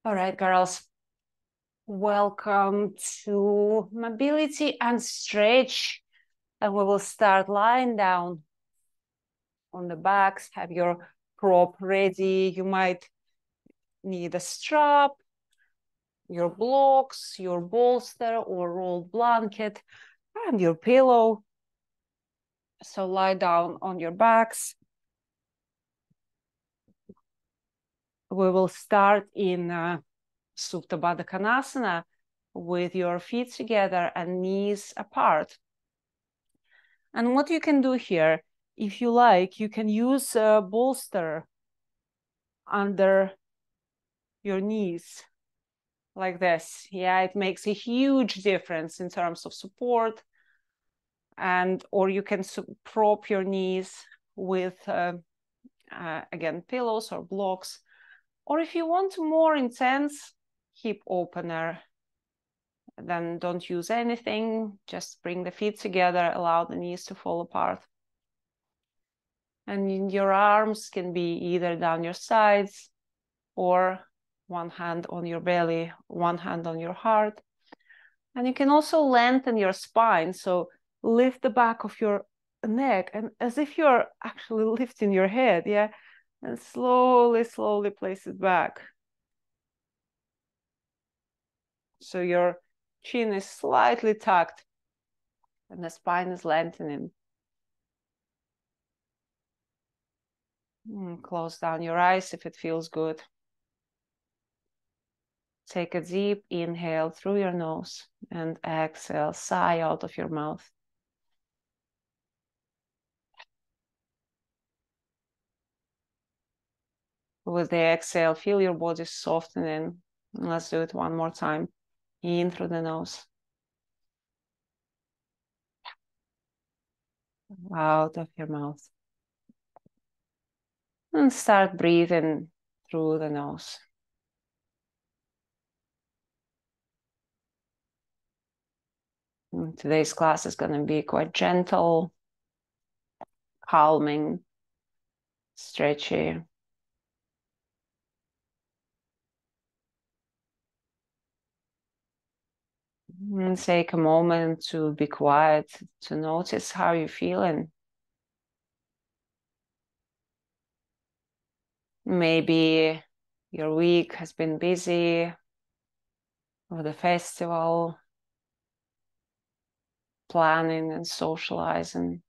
All right, girls. Welcome to mobility and stretch. And we will start lying down on the backs. Have your prop ready. You might need a strap, your blocks, your bolster or rolled blanket, and your pillow. So lie down on your backs. We will start in Supta Baddha Konasana with your feet together and knees apart. And what you can do here, if you like, you can use a bolster under your knees like this. Yeah, it makes a huge difference in terms of support. And or you can prop your knees with, again, pillows or blocks. Or if you want more intense hip opener, then don't use anything. Just bring the feet together, allow the knees to fall apart. And your arms can be either down your sides or one hand on your belly, one hand on your heart. And you can also lengthen your spine. So lift the back of your neck and as if you're actually lifting your head, yeah? And slowly, slowly place it back. So your chin is slightly tucked and the spine is lengthening. Close down your eyes if it feels good. Take a deep inhale through your nose and exhale, sigh out of your mouth. With the exhale, feel your body softening. Let's do it one more time. In through the nose. Out of your mouth. And start breathing through the nose. And today's class is going to be quite gentle, calming, stretchy. And take a moment to be quiet, to notice how you're feeling. Maybe your week has been busy, or the festival, planning and socializing.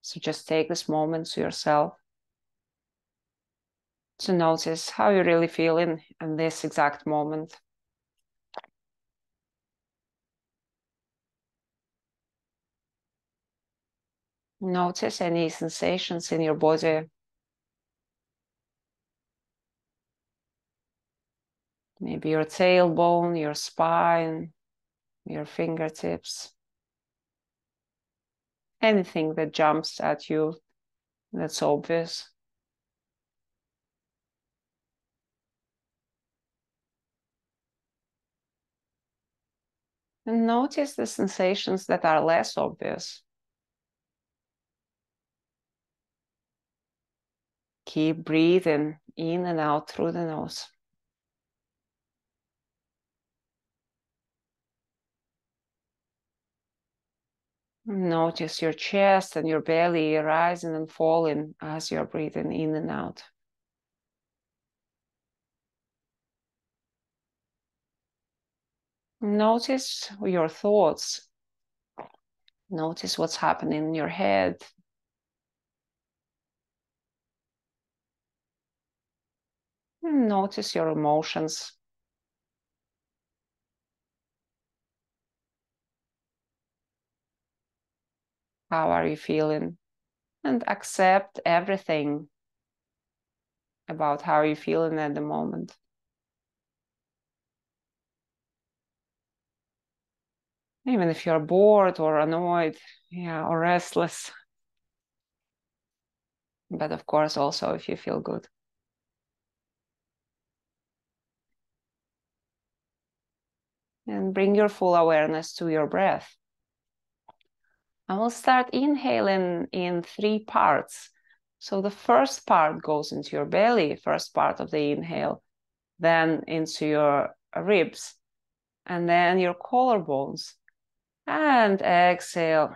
So just take this moment to yourself to notice how you're really feeling in this exact moment. Notice any sensations in your body. Maybe your tailbone, your spine, your fingertips. Anything that jumps at you that's obvious. And notice the sensations that are less obvious. Keep breathing in and out through the nose. Notice your chest and your belly rising and falling as you're breathing in and out. Notice your thoughts. Notice what's happening in your head. Notice your emotions. How are you feeling? And accept everything about how you're feeling at the moment. Even if you're bored or annoyed, yeah, or restless. But of course, also if you feel good. And bring your full awareness to your breath. I will start inhaling in 3 parts. So the first part goes into your belly, first part of the inhale, then into your ribs, and then your collarbones. And exhale,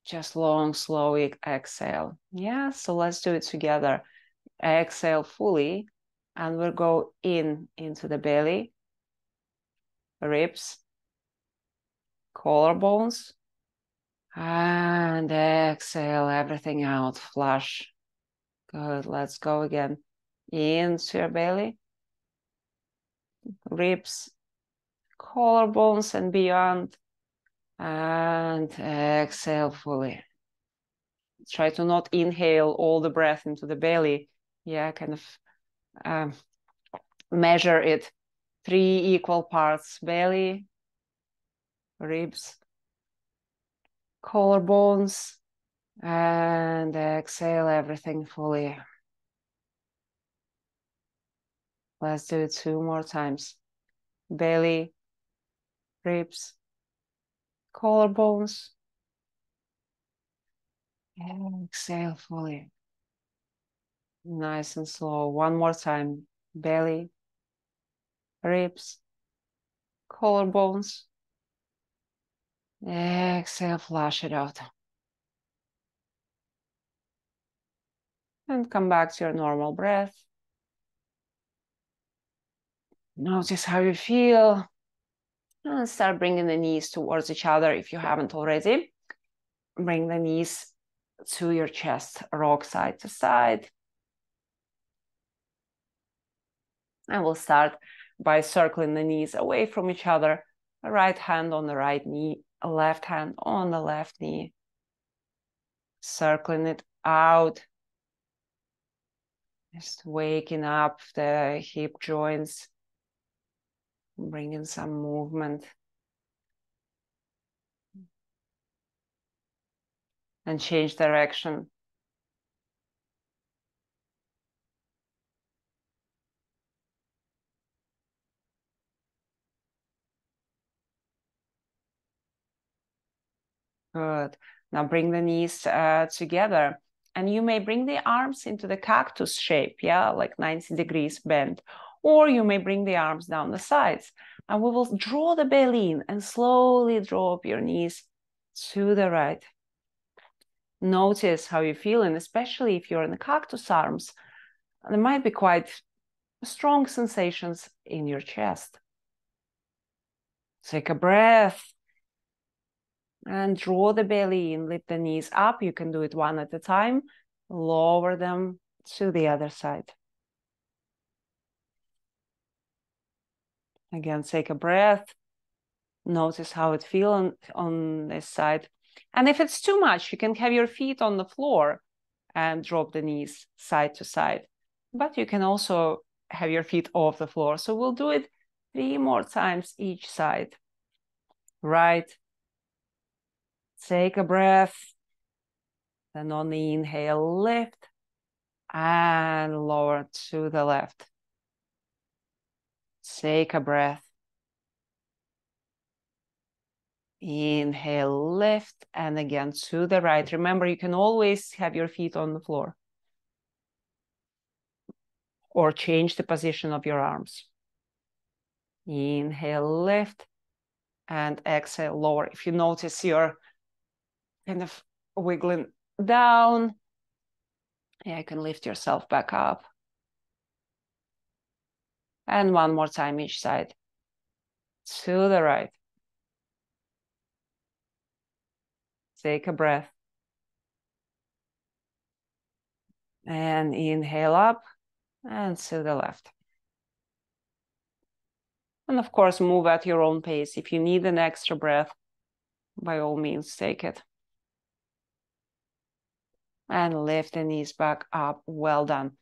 just long, slow exhale. Yeah, so let's do it together. Exhale fully, and we'll go into the belly, ribs, collarbones, and exhale everything out, flush. Good, let's go again. Into your belly, ribs, collarbones and beyond, and exhale fully. Try to not inhale all the breath into the belly. Yeah, kind of measure it. 3 equal parts, belly, ribs, collarbones, and exhale everything fully. Let's do it 2 more times. Belly, ribs, collarbones, and exhale fully. Nice and slow. 1 more time. Belly, ribs, collarbones. Exhale, flush it out. And come back to your normal breath. Notice how you feel. And start bringing the knees towards each other if you haven't already. Bring the knees to your chest, rock side to side. And we'll start by circling the knees away from each other. Right hand on the right knee, left hand on the left knee. Circling it out. Just waking up the hip joints. Bringing some movement. And change direction. Good. Now bring the knees together. And you may bring the arms into the cactus shape, yeah, like 90 degrees bend. Or you may bring the arms down the sides. And we will draw the belly in and slowly draw up your knees to the right. Notice how you're feeling, especially if you're in the cactus arms. There might be quite strong sensations in your chest. Take a breath. And draw the belly in, lift the knees up. You can do it one at a time. Lower them to the other side. Again, take a breath. Notice how it feels on this side. And if it's too much, you can have your feet on the floor and drop the knees side to side. But you can also have your feet off the floor. So we'll do it 3 more times each side. Right. Take a breath. Then on the inhale, lift. And lower to the left. Take a breath. Inhale, lift, and again to the right. Remember, you can always have your feet on the floor or change the position of your arms. Inhale, lift, and exhale, lower. If you notice you're kind of wiggling down, yeah, you can lift yourself back up. And 1 more time each side. To the right. Take a breath. And inhale up and to the left. And of course, move at your own pace. If you need an extra breath, by all means, take it. And lift the knees back up. Well done.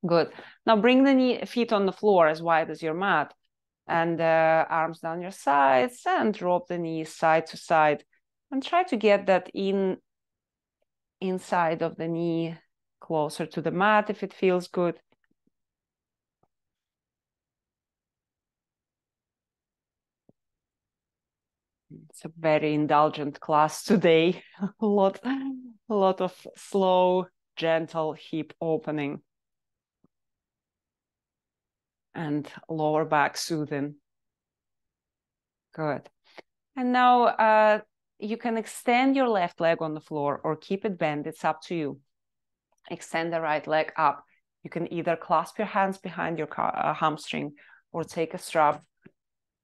Good. Now bring the feet on the floor as wide as your mat. And arms down your sides and drop the knees side to side. And try to get that inside of the knee, closer to the mat if it feels good. It's a very indulgent class today. a lot of slow gentle hip opening. And lower back soothing. Good. And now you can extend your left leg on the floor or keep it bent. It's up to you. Extend the right leg up. You can either clasp your hands behind your hamstring or take a strap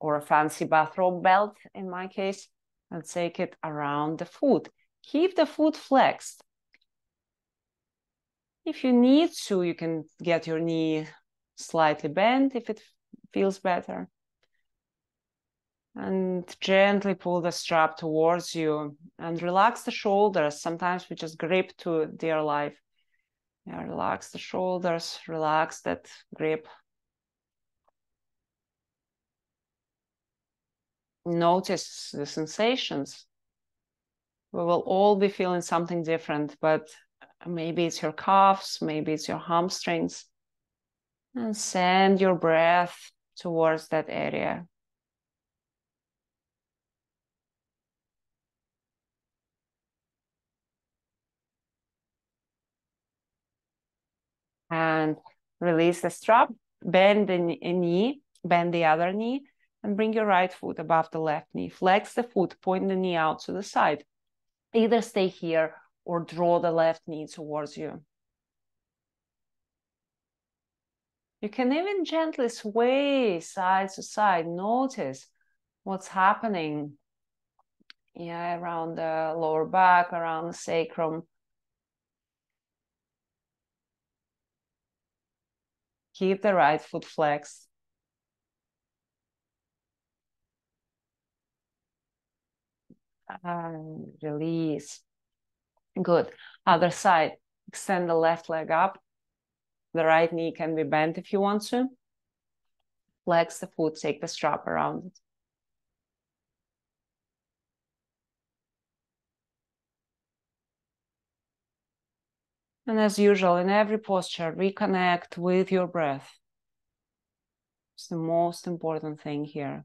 or a fancy bathrobe belt, in my case, and take it around the foot. Keep the foot flexed. If you need to, you can get your knee slightly bent if it feels better. And gently pull the strap towards you and relax the shoulders. Sometimes we just grip to dear life. Yeah, relax the shoulders, relax that grip. Notice the sensations. We will all be feeling something different, but maybe it's your calves, maybe it's your hamstrings. And send your breath towards that area. And release the strap, bend the knee, bend the other knee, and bring your right foot above the left knee. Flex the foot, point the knee out to the side. Either stay here or draw the left knee towards you. You can even gently sway side to side. Notice what's happening, yeah, around the lower back, around the sacrum. Keep the right foot flexed. And release. Good. Other side. Extend the left leg up. The right knee can be bent if you want to. Flex the foot, take the strap around it. And as usual, in every posture, reconnect with your breath. It's the most important thing here.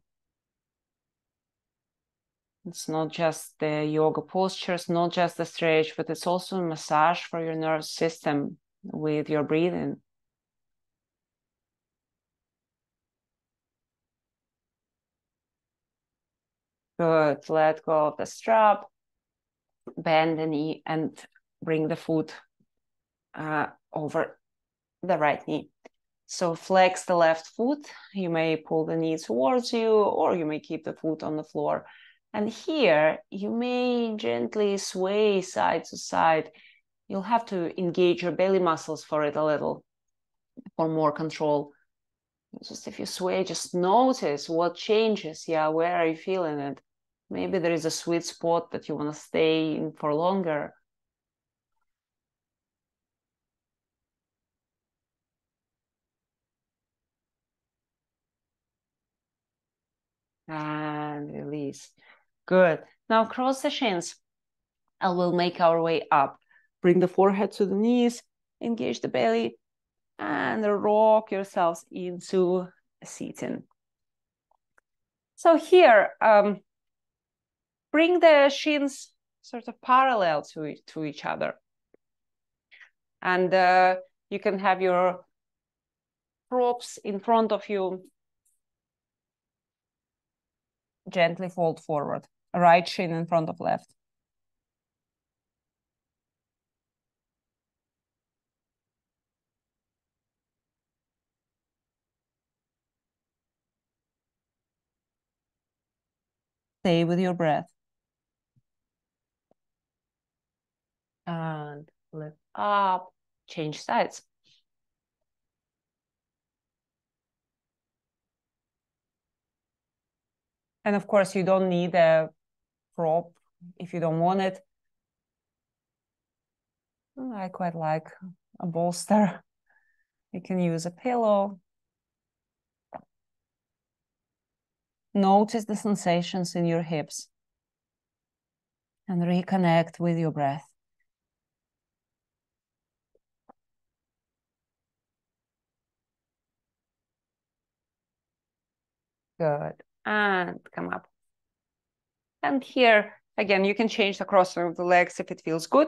It's not just the yoga postures, not just the stretch, but it's also a massage for your nervous system with your breathing. Good. Let go of the strap, bend the knee, and bring the foot over the right knee. So flex the left foot. You may pull the knee towards you, or you may keep the foot on the floor. And here, you may gently sway side to side. You'll have to engage your belly muscles for it a little, for more control. Just if you sway, just notice what changes. Yeah, where are you feeling it? Maybe there is a sweet spot that you want to stay in for longer. And release. Good. Now cross the shins. And we'll make our way up. Bring the forehead to the knees, engage the belly, and rock yourselves into sitting. So here, bring the shins sort of parallel to each other. And you can have your props in front of you. Gently fold forward. Right shin in front of left. Stay with your breath. And lift up. Change sides. And of course, you don't need a prop if you don't want it. I quite like a bolster. You can use a pillow. Notice the sensations in your hips and reconnect with your breath. Good. And come up. And here, again, you can change the crossing of the legs if it feels good.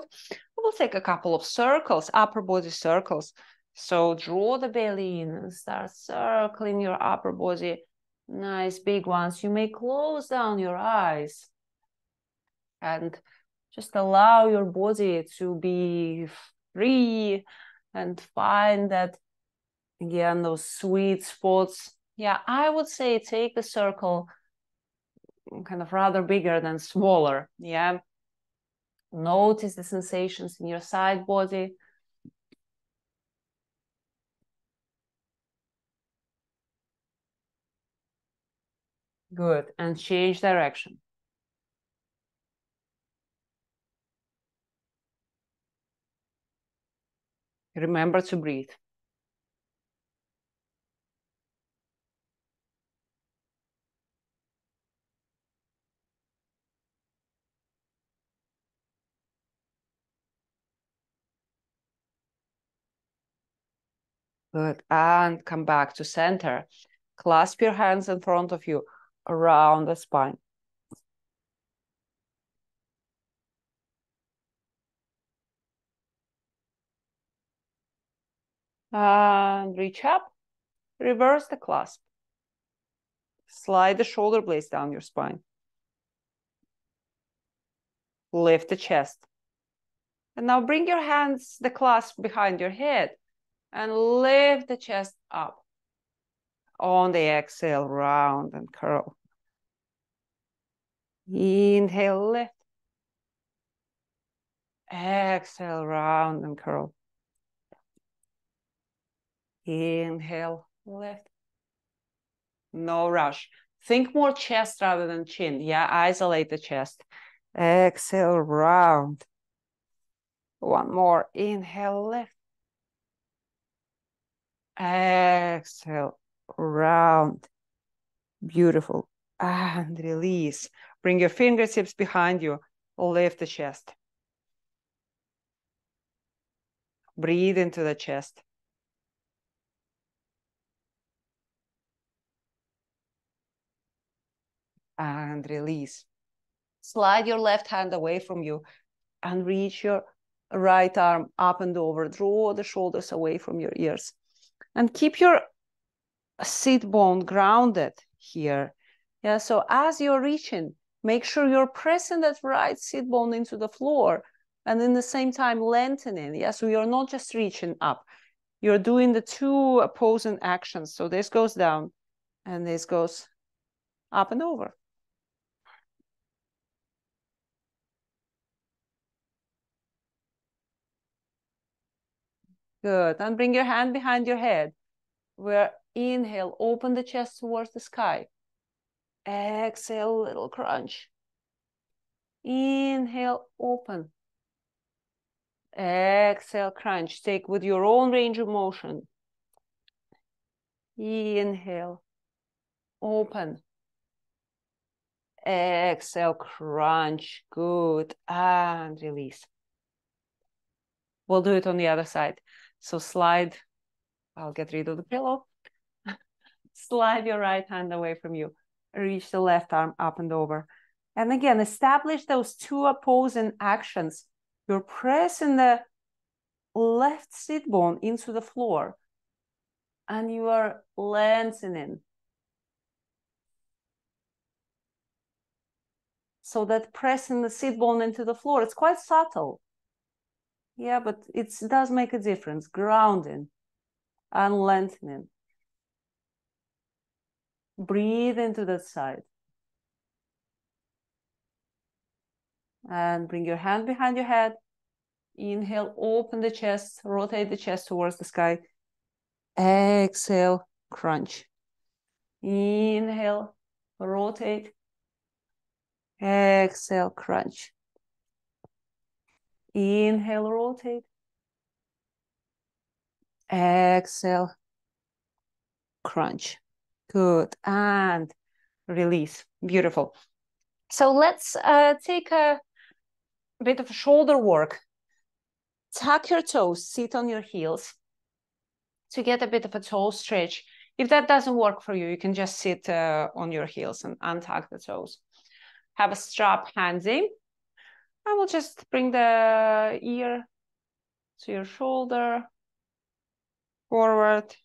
We'll we'll take a couple of circles, upper body circles. So draw the belly in and start circling your upper body. Nice big ones. You may close down your eyes and just allow your body to be free and find that, again, those sweet spots. Yeah, I would say take the circle kind of rather bigger than smaller. Yeah. Notice the sensations in your side body. Good. And change direction. Remember to breathe. Good. And come back to center. Clasp your hands in front of you around the spine. And reach up. Reverse the clasp. Slide the shoulder blades down your spine. Lift the chest. And now bring your hands, the clasp behind your head, and lift the chest up. On the exhale, round and curl. Inhale, lift. Exhale, round and curl. Inhale, lift. No rush. Think more chest rather than chin. Yeah, isolate the chest. Exhale, round. One more. Inhale, lift. Exhale, round. Beautiful. And release. Bring your fingertips behind you. Lift the chest. Breathe into the chest. And release. Slide your left hand away from you and reach your right arm up and over. Draw the shoulders away from your ears. And keep your sit bone grounded here. Yeah, so as you're reaching, make sure you're pressing that right sit bone into the floor and in the same time lengthening. Yeah, so you're not just reaching up. You're doing the two opposing actions. So this goes down and this goes up and over. Good. And bring your hand behind your head. Where inhale, open the chest towards the sky. Exhale, little crunch. Inhale, open. Exhale, crunch. Take with your own range of motion. Inhale, open. Exhale, crunch. Good. And release. We'll do it on the other side. So slide. I'll get rid of the pillow. Slide your right hand away from you. Reach the left arm up and over. And again, establish those two opposing actions. You're pressing the left sit bone into the floor and you are lengthening. So that pressing the sit bone into the floor, it's quite subtle. Yeah, but it does make a difference. Grounding and lengthening. Breathe into that side. And bring your hand behind your head. Inhale, open the chest, rotate the chest towards the sky. Exhale, crunch. Inhale, rotate. Exhale, crunch. Inhale, rotate. Exhale, crunch. Good. And release. Beautiful. So let's take a bit of shoulder work. Tuck your toes, sit on your heels to get a bit of a toe stretch. If that doesn't work for you, you can just sit on your heels and untuck the toes. Have a strap hands in. I will just bring the ear to your shoulder, forward,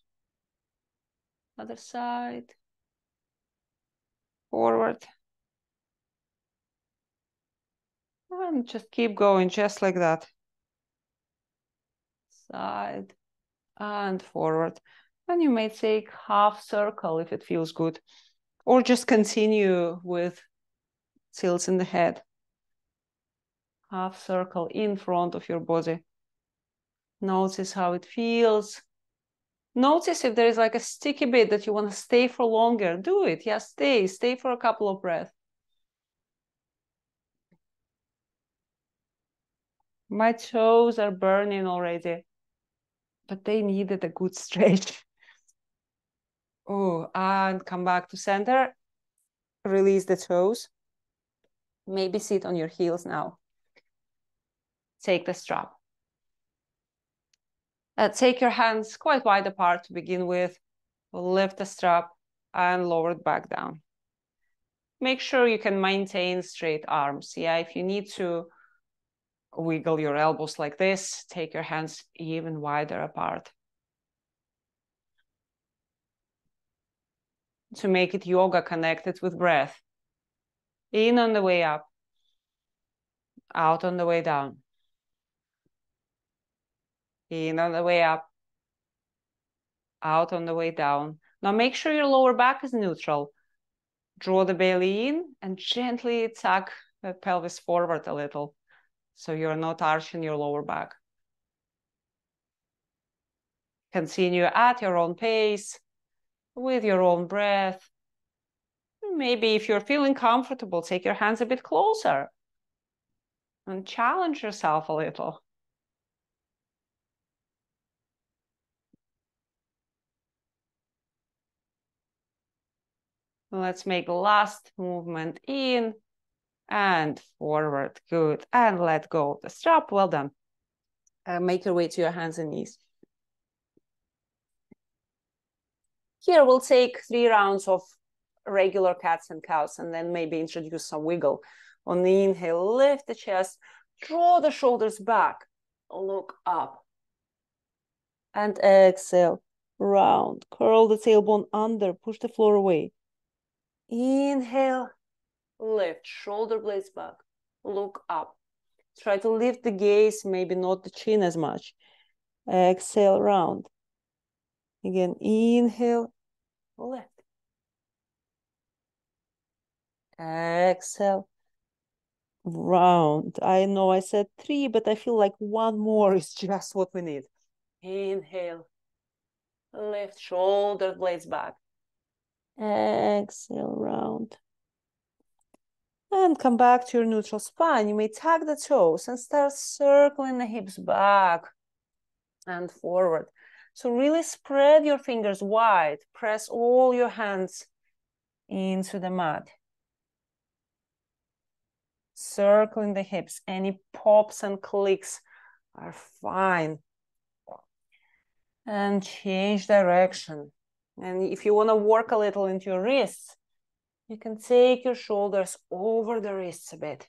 other side, forward. And just keep going, just like that. Side and forward. And you may take half circle if it feels good, or just continue with tilts in the head. Half circle in front of your body. Notice how it feels. Notice if there is like a sticky bit that you want to stay for longer. Do it. Yeah, stay for a couple of breaths. My toes are burning already, but they needed a good stretch. Oh, and come back to center. Release the toes. Maybe sit on your heels now. Take the strap. Take your hands quite wide apart to begin with. Lift the strap and lower it back down. Make sure you can maintain straight arms. Yeah, if you need to wiggle your elbows like this, take your hands even wider apart. To make it yoga connected with breath. In on the way up, out on the way down. In on the way up, out on the way down. Now make sure your lower back is neutral. Draw the belly in and gently tuck the pelvis forward a little, so you're not arching your lower back. Continue at your own pace, with your own breath. Maybe if you're feeling comfortable, take your hands a bit closer and challenge yourself a little. Let's make last movement in and forward. Good. And let go of the strap. Well done. Make your way to your hands and knees. Here we'll take 3 rounds of regular cats and cows and then maybe introduce some wiggle. On the inhale, lift the chest, draw the shoulders back, look up. And exhale, round. Curl the tailbone under, push the floor away. Inhale, lift, shoulder blades back, look up. Try to lift the gaze, maybe not the chin as much. Exhale, round. Again, inhale, lift. Exhale, round. I know I said 3, but I feel like 1 more is just what we need. Inhale, lift, shoulder blades back. Exhale, round. And come back to your neutral spine. You may tuck the toes and start circling the hips back and forward. So really spread your fingers wide. Press all your hands into the mat. Circling the hips. Any pops and clicks are fine. And change direction. And if you want to work a little into your wrists, you can take your shoulders over the wrists a bit.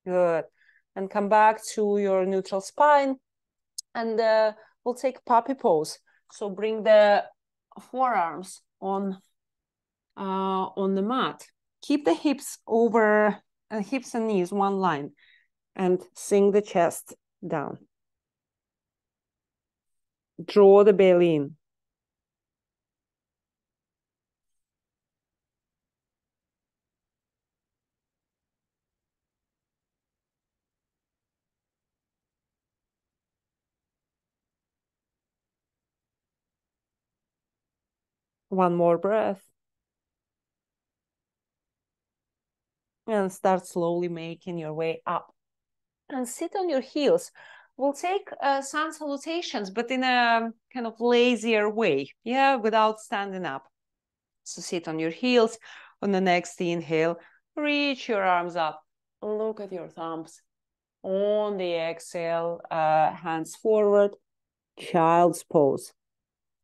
Good. And come back to your neutral spine. And we'll take puppy pose. So bring the forearms on the mat. Keep the hips over, hips and knees one line. And sink the chest down. Draw the belly in. One more breath. And start slowly making your way up. And sit on your heels. We'll take sun salutations, but in a kind of lazier way. Yeah, without standing up. So sit on your heels. On the next inhale, reach your arms up. Look at your thumbs. On the exhale, hands forward, child's pose.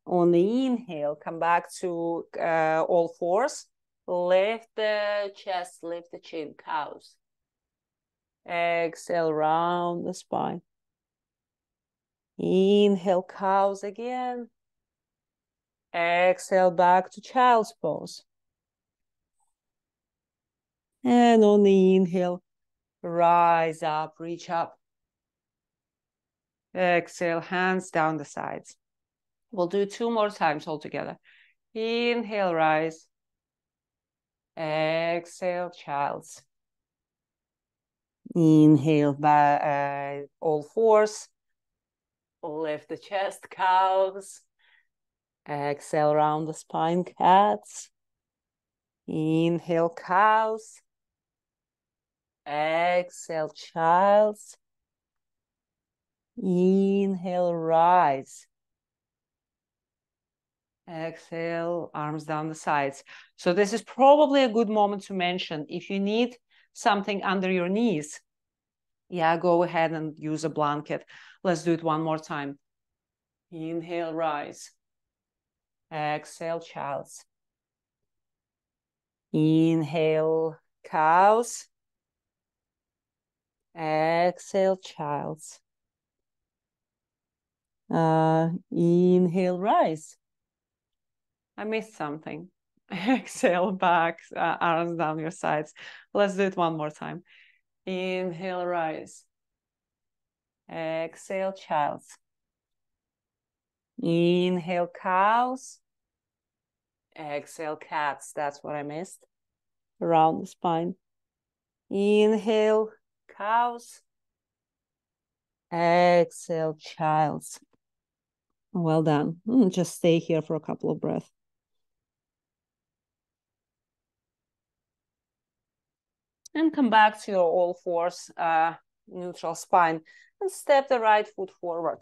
On the inhale, come back to all fours. Lift the chest, lift the chin, cows. Exhale, round the spine. Inhale, cows again. Exhale, back to child's pose. And on the inhale, rise up, reach up. Exhale, hands down the sides. We'll do 2 more times altogether. Inhale, rise. Exhale, child's. Inhale, by all fours. Lift the chest, cows. Exhale, round the spine, cats. Inhale, cows. Exhale, child's. Inhale, rise. Exhale, arms down the sides. So this is probably a good moment to mention, if you need something under your knees, yeah, go ahead and use a blanket. Let's do it one more time. Inhale, rise. Exhale, child's. Inhale, cows. Exhale, child's. Inhale, rise. I missed something. Exhale, back, arms down your sides. Let's do it one more time. Inhale, rise. Exhale, child's. Inhale, cows. Exhale, cats. That's what I missed. Around the spine. Inhale, cows. Exhale, child's. Well done. Just stay here for a couple of breaths. And come back to your all fours, neutral spine, and step the right foot forward.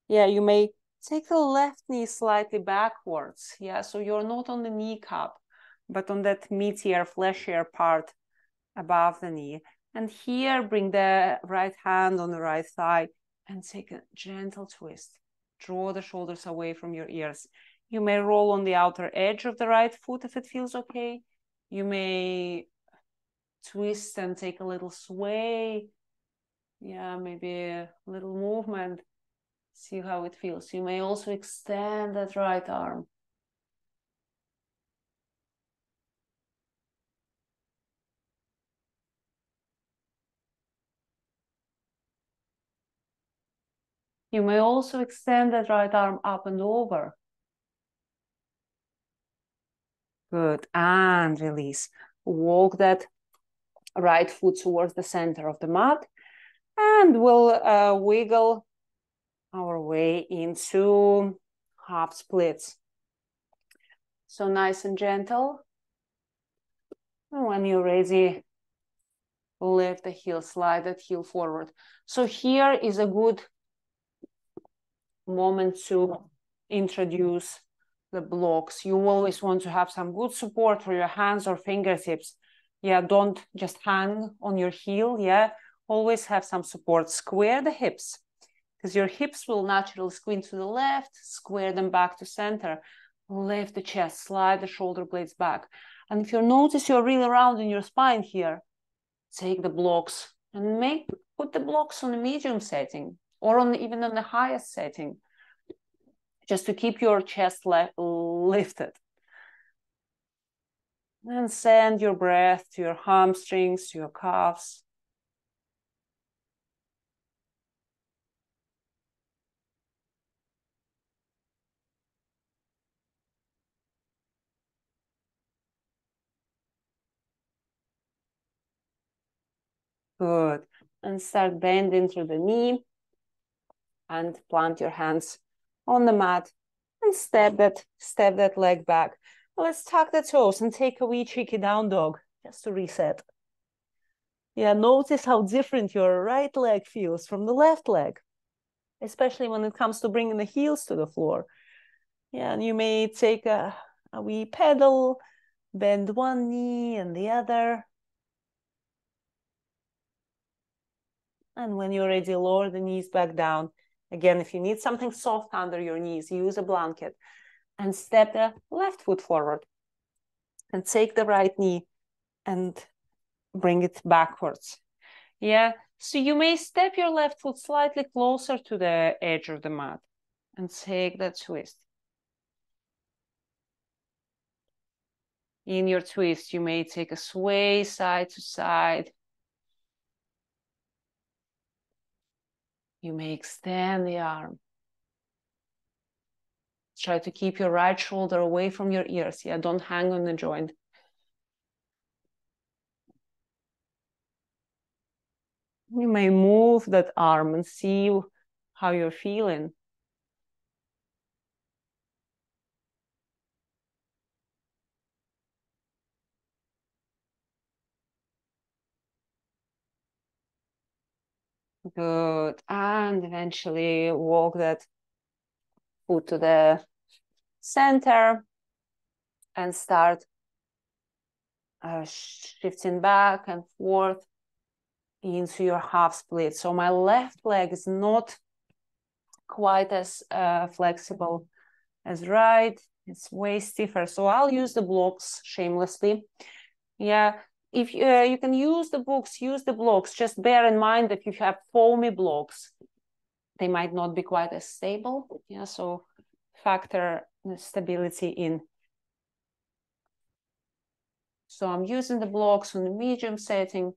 Yeah, you may take the left knee slightly backwards. Yeah, so you're not on the kneecap, but on that meatier, fleshier part above the knee. And here, bring the right hand on the right thigh and take a gentle twist. Draw the shoulders away from your ears. You may roll on the outer edge of the right foot if it feels okay. You may twist and take a little sway. Yeah, maybe a little movement. See how it feels. You may also extend that right arm. You may also extend that right arm up and over. Good, and release. Walk that right foot towards the center of the mat, and we'll wiggle our way into half splits. So nice and gentle. And when you're ready, lift the heel, slide that heel forward. So here is a good moment to introduce the blocks. You always want to have some good support for your hands or fingertips. Yeah, don't just hang on your heel. Yeah, always have some support. Square the hips, because your hips will naturally squint to the left. Square them back to center. Lift the chest, slide the shoulder blades back. And if you notice you're really round in your spine here, take the blocks and put the blocks on the medium setting, or even on the highest setting, just to keep your chest lifted. And send your breath to your hamstrings, to your calves. Good. And start bending through the knee and plant your hands on the mat and step that leg back. Let's tuck the toes and take a wee cheeky down dog just to reset. Yeah, notice how different your right leg feels from the left leg, especially when it comes to bringing the heels to the floor. Yeah, and you may take a wee pedal, bend one knee and the other. And when you're ready, lower the knees back down. Again, if you need something soft under your knees, use a blanket. And step the left foot forward. And take the right knee and bring it backwards. Yeah, so you may step your left foot slightly closer to the edge of the mat and take that twist. In your twist, you may take a sway side to side. You may extend the arm. Try to keep your right shoulder away from your ears. Yeah, don't hang on the joint. You may move that arm and see how you're feeling. Good. And eventually walk that foot to the center and start shifting back and forth into your half split. So my left leg is not quite as flexible as right. It's way stiffer. So I'll use the blocks shamelessly. Yeah, if you can use the books, use the blocks. Just bear in mind that if you have foamy blocks, they might not be quite as stable. Yeah, so factor the stability in. So I'm using the blocks on the medium setting,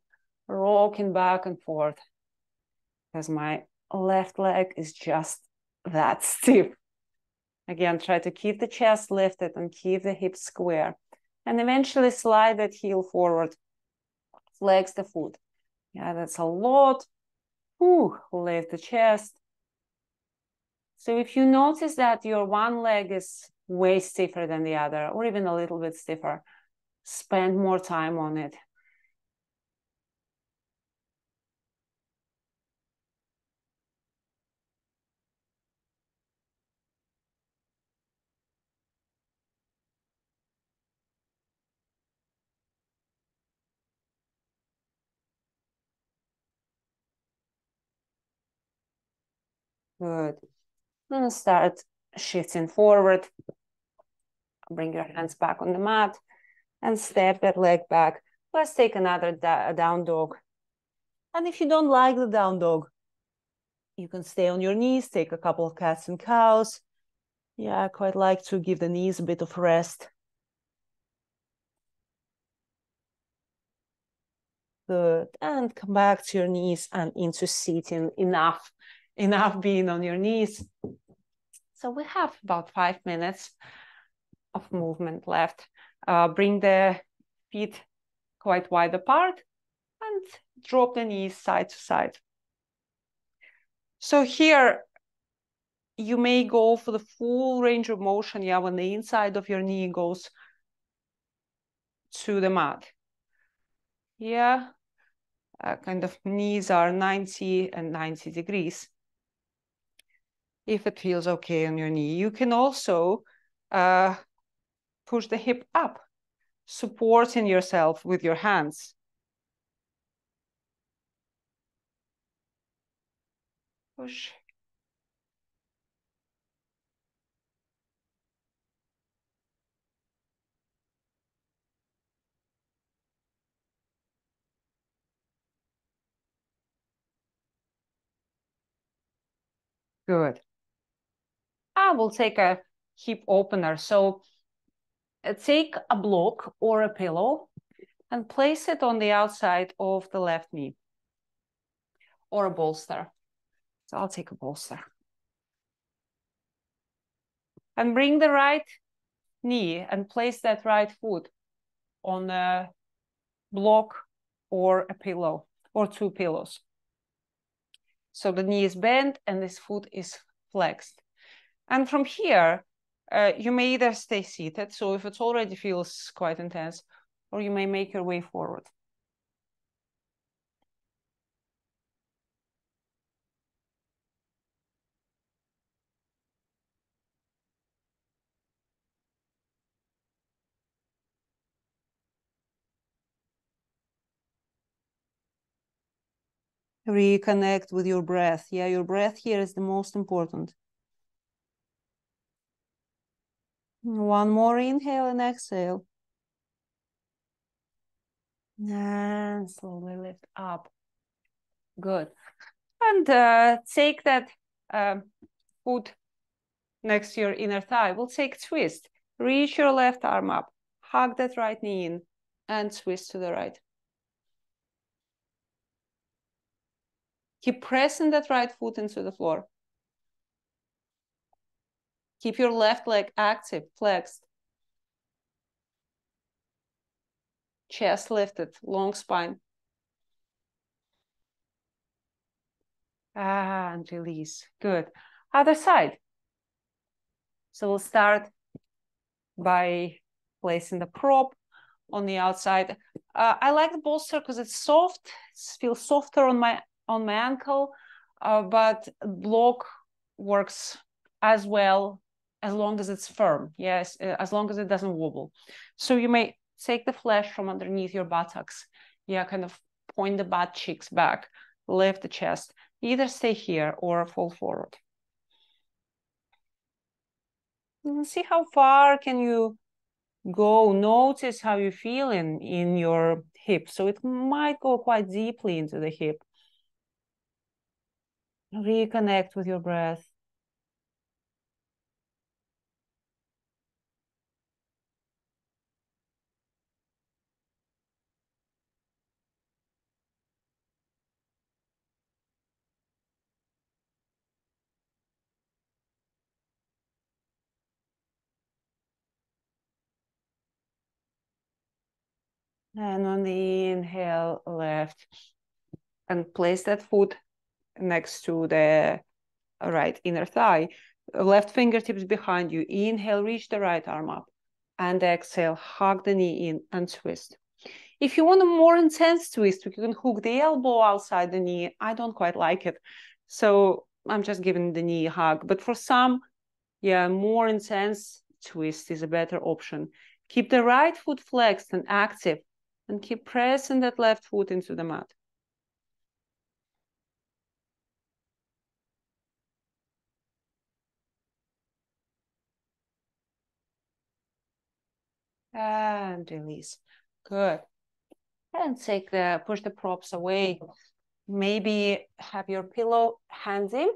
rocking back and forth because my left leg is just that stiff. Again, try to keep the chest lifted and keep the hips square. And eventually slide that heel forward, flex the foot. Yeah, that's a lot. Ooh, lift the chest. So if you notice that your one leg is way stiffer than the other, or even a little bit stiffer, spend more time on it. Good. Then start shifting forward. Bring your hands back on the mat and step that leg back. Let's take another down dog. And if you don't like the down dog, you can stay on your knees, take a couple of cats and cows. Yeah, I quite like to give the knees a bit of rest. Good. And come back to your knees and into sitting. Enough being on your knees. So we have about 5 minutes of movement left. Bring the feet quite wide apart and drop the knees side to side. So here, you may go for the full range of motion, yeah, when the inside of your knee goes to the mat. Yeah, kind of knees are 90 and 90 degrees. If it feels okay on your knee, you can also push the hip up, supporting yourself with your hands. Push. Good. I will take a hip opener. So take a block or a pillow and place it on the outside of the left knee or a bolster. So I'll take a bolster. And bring the right knee and place that right foot on a block or a pillow or two pillows. So the knee is bent and this foot is flexed. And from here, you may either stay seated, so if it already feels quite intense, or you may make your way forward. Reconnect with your breath. Yeah, your breath here is the most important. One more inhale and exhale. And slowly lift up. Good. And take that foot next to your inner thigh. We'll take twist. Reach your left arm up. Hug that right knee in and twist to the right. Keep pressing that right foot into the floor. Keep your left leg active, flexed. Chest lifted, long spine. And release. Good. Other side. So we'll start by placing the prop on the outside. I like the bolster because it's soft. It feels softer on my ankle, but block works as well as long as it's firm. Yes, as long as it doesn't wobble. So you may take the flesh from underneath your buttocks. Yeah, kind of point the butt cheeks back, lift the chest. Either stay here or fall forward. And see how far can you go. Notice how you feel in your hip. So it might go quite deeply into the hip. Reconnect with your breath. And on the inhale, left. And place that foot next to the right inner thigh. Left fingertips behind you. Inhale, reach the right arm up. And exhale, hug the knee in and twist. If you want a more intense twist, you can hook the elbow outside the knee. I don't quite like it. So I'm just giving the knee a hug. But for some, yeah, more intense twist is a better option. Keep the right foot flexed and active, and keep pressing that left foot into the mat. And release. Good. And push the props away. Maybe have your pillow hands in,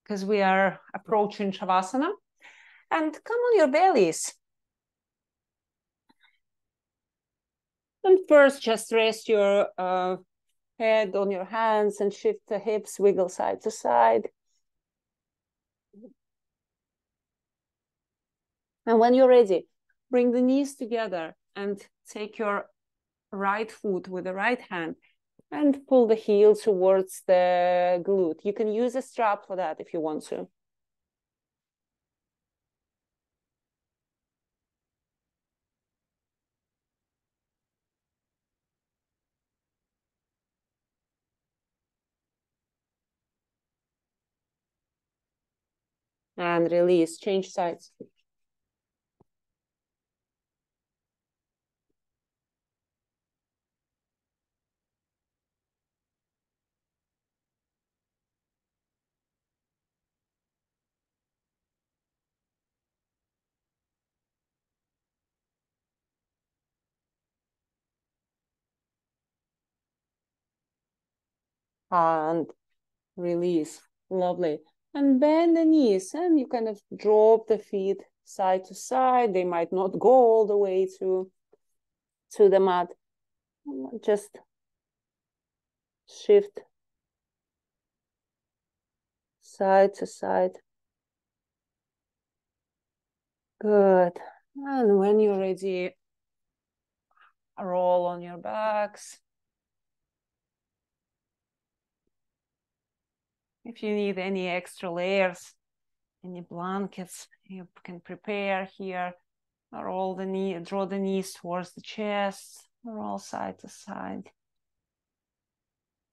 because we are approaching Shavasana. And come on your bellies. And first, just rest your head on your hands and shift the hips, wiggle side to side. And when you're ready, bring the knees together and take your right foot with the right hand and pull the heel towards the glute. You can use a strap for that if you want to. And release, change sides. And release. Lovely. And bend the knees and you kind of drop the feet side to side. They might not go all the way to the mat. Just shift side to side. Good. And when you're ready, roll on your backs. If you need any extra layers, any blankets, you can prepare here. Draw the knees towards the chest, roll side to side.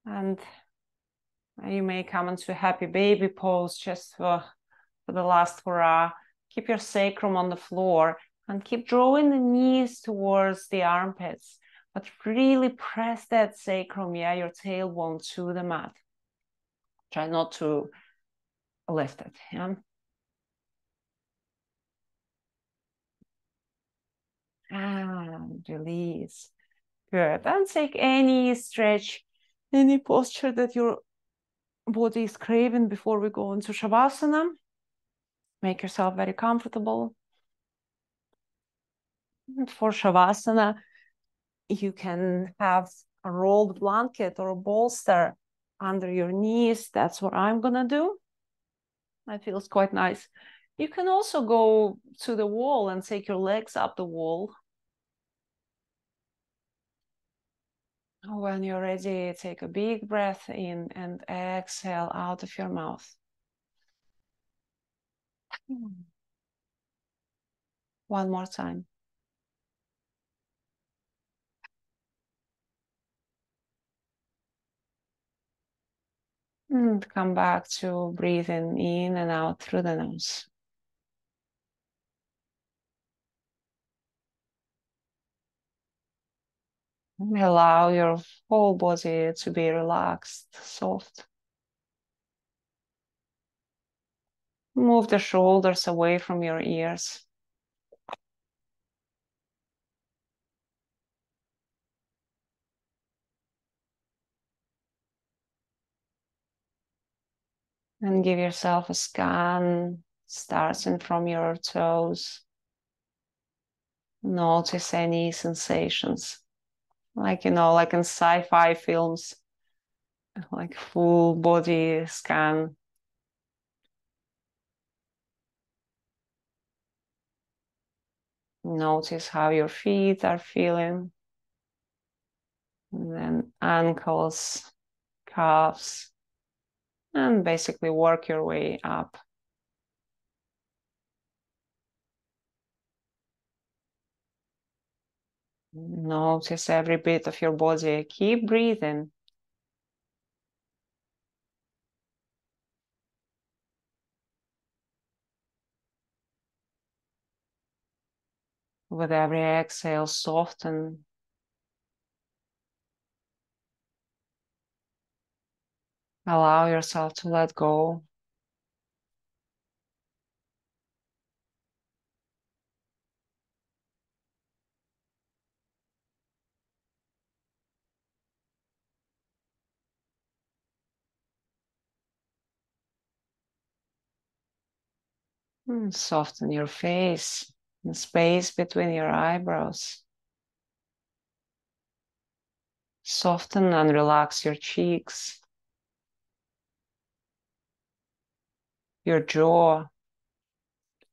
And you may come into a happy baby pose just for the last hurrah. Keep your sacrum on the floor and keep drawing the knees towards the armpits, but really press that sacrum, your tailbone to the mat. Try not to lift it, And release. Good. And take any stretch, any posture that your body is craving before we go into Shavasana. Make yourself very comfortable. And for Shavasana, you can have a rolled blanket or a bolster under your knees. That's what I'm gonna do. That feels quite nice. You can also go to the wall and take your legs up the wall. When you're ready, take a big breath in and exhale out of your mouth. One more time. And come back to breathing in and out through the nose. Allow your whole body to be relaxed, soft. Move the shoulders away from your ears. And give yourself a scan, starting from your toes. Notice any sensations, like, like in sci-fi films, like full body scan. Notice how your feet are feeling. And then ankles, calves, and basically work your way up. Notice every bit of your body. Keep breathing. With every exhale, soften. Allow yourself to let go. And soften your face, the space between your eyebrows. Soften and relax your cheeks, your jaw,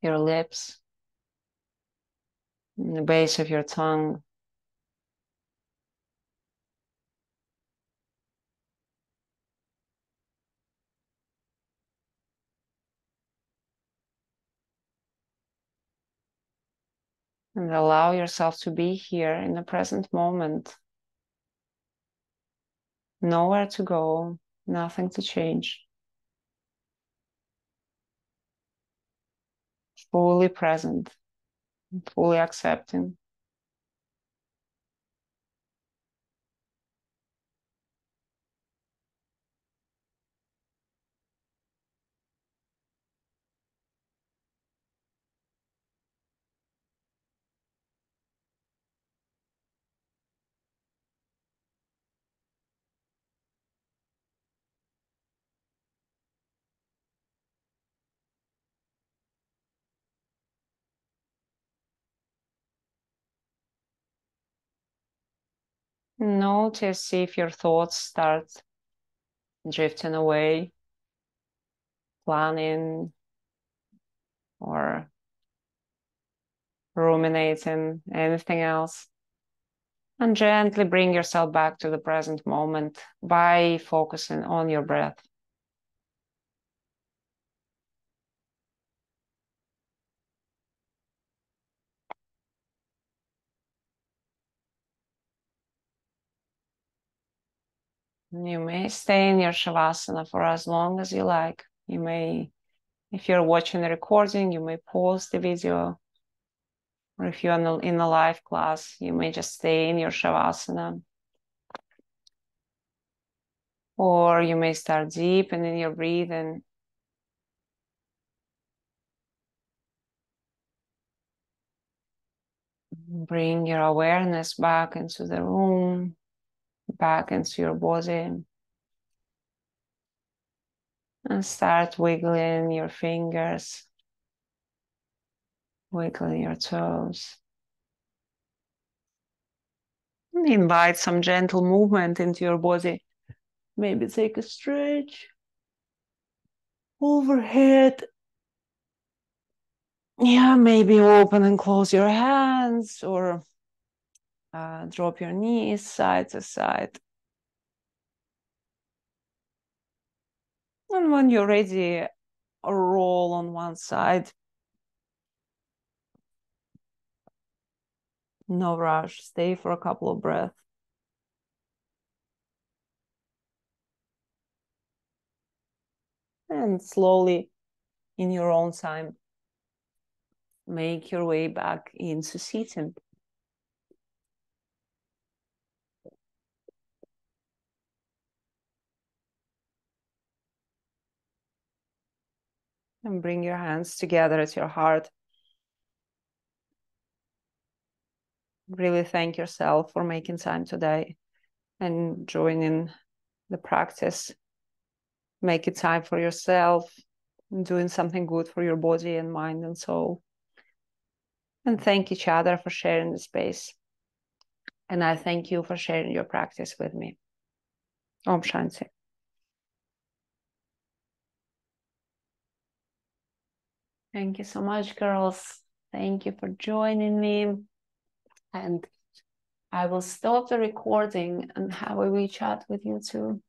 your lips, and the base of your tongue. And allow yourself to be here in the present moment. Nowhere to go, nothing to change. Fully present, fully accepting. Notice if your thoughts start drifting away, planning or ruminating, anything else. And gently bring yourself back to the present moment by focusing on your breath. You may stay in your Shavasana for as long as you like. You may, if you're watching the recording, you may pause the video. Or if you're in a live class, you may just stay in your Shavasana. Or you may start deepening your breathing. Bring your awareness back into the room, back into your body. And start wiggling your fingers, wiggling your toes. And invite some gentle movement into your body. Maybe take a stretch overhead. Yeah, maybe open and close your hands, or drop your knees side to side. And when you're ready, roll on one side. No rush. Stay for a couple of breaths. And slowly, in your own time, make your way back into sitting. And bring your hands together at your heart. Really thank yourself for making time today and joining the practice. Make it time for yourself, doing something good for your body and mind and soul. And thank each other for sharing the space. And I thank you for sharing your practice with me. Om Shanti. Thank you so much, girls. Thank you for joining me. And I will stop the recording and have a wee chat with you too.